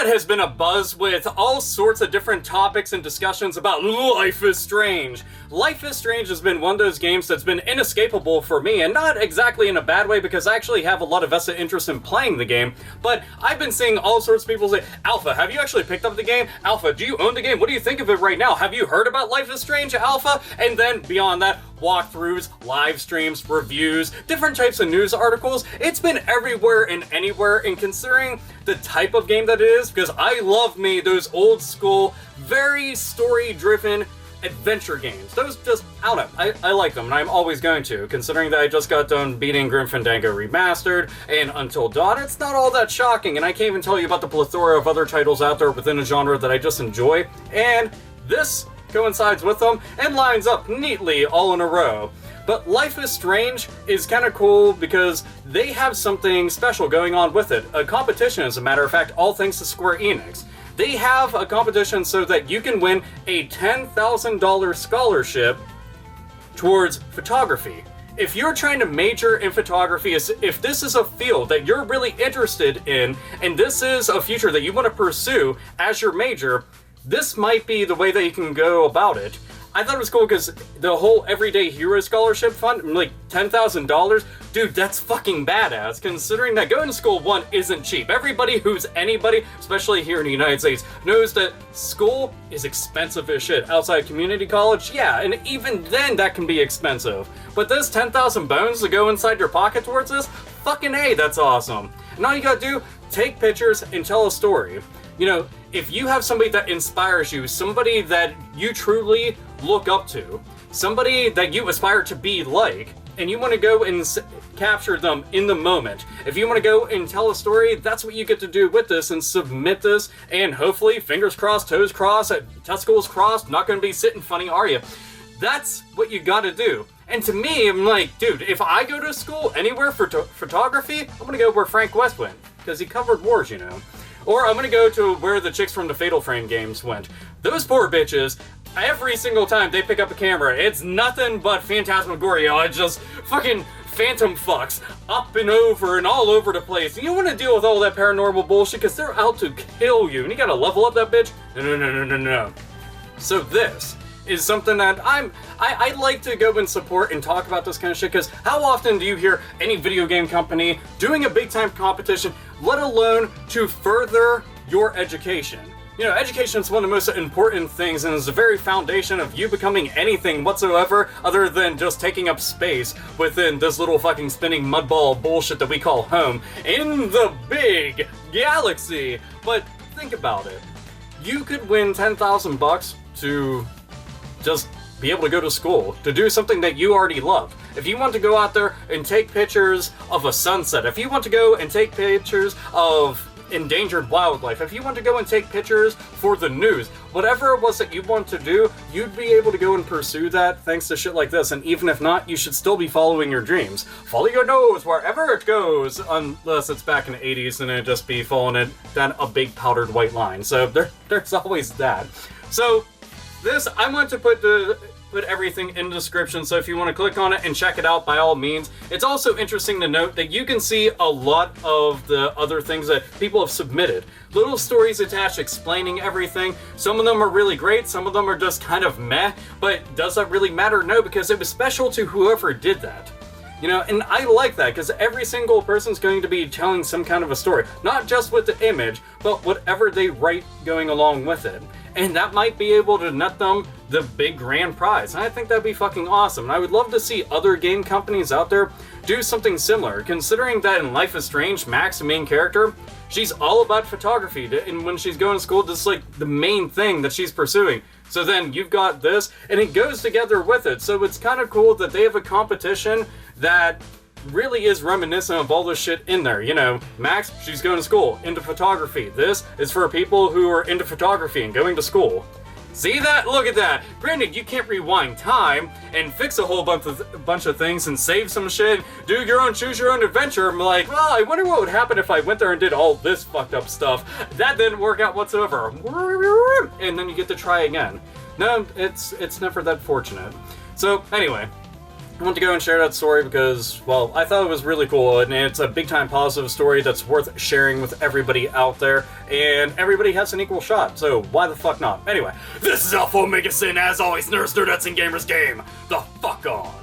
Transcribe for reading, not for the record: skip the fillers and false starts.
internet has been abuzz with all sorts of different topics and discussions about Life is Strange. Life is Strange has been one of those games that's been inescapable for me, and not exactly in a bad way because I actually have a lot of vested interest in playing the game, but I've been seeing all sorts of people say, Alpha, have you actually picked up the game? Alpha, do you own the game? What do you think of it right now? Have you heard about Life is Strange, Alpha? And then beyond that, walkthroughs, live streams, reviews, different types of news articles. It's been everywhere and anywhere, and considering the type of game that it is, because I love me those old school, very story-driven adventure games. Those just, I don't know, I like them, and I'm always going to, considering that I just got done beating Grim Fandango Remastered, and Until Dawn, it's not all that shocking, and I can't even tell you about the plethora of other titles out there within a genre that I just enjoy, and this coincides with them and lines up neatly all in a row. But Life is Strange is kind of cool because they have something special going on with it. A competition, as a matter of fact, all thanks to Square Enix. They have a competition so that you can win a $10,000 scholarship towards photography. If you're trying to major in photography, if this is a field that you're really interested in, and this is a future that you want to pursue as your major, this might be the way that you can go about it. I thought it was cool because the whole Everyday Hero Scholarship Fund, like $10,000, dude, that's fucking badass, considering that going to school, one, isn't cheap. Everybody who's anybody, especially here in the United States, knows that school is expensive as shit. Outside community college, yeah, and even then that can be expensive. But this 10,000 bones to go inside your pocket towards this, fucking A, that's awesome. And all you gotta do, take pictures and tell a story. You know, if you have somebody that inspires you, somebody that you truly look up to, somebody that you aspire to be like, and you want to go and capture them in the moment. If you want to go and tell a story, that's what you get to do with this and submit this, and hopefully, fingers crossed, toes crossed, testicles crossed, not going to be sitting funny, are you? That's what you gotta do. And to me, I'm like, dude, if I go to school anywhere for photography, I'm gonna go where Frank West went, because he covered wars, you know. Or I'm gonna go to where the chicks from the Fatal Frame games went. Those poor bitches, every single time they pick up a camera, it's nothing but Phantasmagoria. It's just fucking phantom fucks up and over and all over the place. And you don't want to deal with all that paranormal bullshit because they're out to kill you. And you gotta level up that bitch. No. So this is something that I like to go and support and talk about this kind of shit, because how often do you hear any video game company doing a big time competition, let alone to further your education? You know, education is one of the most important things, and is the very foundation of you becoming anything whatsoever other than just taking up space within this little fucking spinning mudball bullshit that we call home in the big galaxy. But think about it. You could win $10,000 to just be able to go to school, to do something that you already love. If you want to go out there and take pictures of a sunset, if you want to go and take pictures of endangered wildlife, if you want to go and take pictures for the news, whatever it was that you want to do, you'd be able to go and pursue that thanks to shit like this. And even if not, you should still be following your dreams. Follow your nose wherever it goes, unless it's back in the 80s and it'd just be following it down a big powdered white line. So there's always that. So this, I'm going to put everything in the description, so if you want to click on it and check it out, by all means. It's also interesting to note that you can see a lot of the other things that people have submitted. Little stories attached explaining everything. Some of them are really great, some of them are just kind of meh, but does that really matter? No, because it was special to whoever did that. You know, and I like that, because every single person's going to be telling some kind of a story. Not just with the image, but whatever they write going along with it. And that might be able to net them the big grand prize. And I think that'd be fucking awesome. And I would love to see other game companies out there do something similar, considering that in Life is Strange, Max, the main character, she's all about photography. And when she's going to school, this is like the main thing that she's pursuing. So then you've got this, and it goes together with it. So it's kind of cool that they have a competition that really is reminiscent of all this shit in there. You know, Max, she's going to school, into photography. This is for people who are into photography and going to school. See that? Look at that. Granted, you can't rewind time and fix a whole bunch of things and save some shit, do your own, choose your own adventure. I'm like, well, I wonder what would happen if I went there and did all this fucked up stuff. That didn't work out whatsoever. And then you get to try again. No, it's never that fortunate. So, anyway. I want to go and share that story because, well, I thought it was really cool, and it's a big-time positive story that's worth sharing with everybody out there, and everybody has an equal shot, so why the fuck not? Anyway, this is AlphaOmegaSin, as always, nerds, nerdettes, and gamers game the fuck on!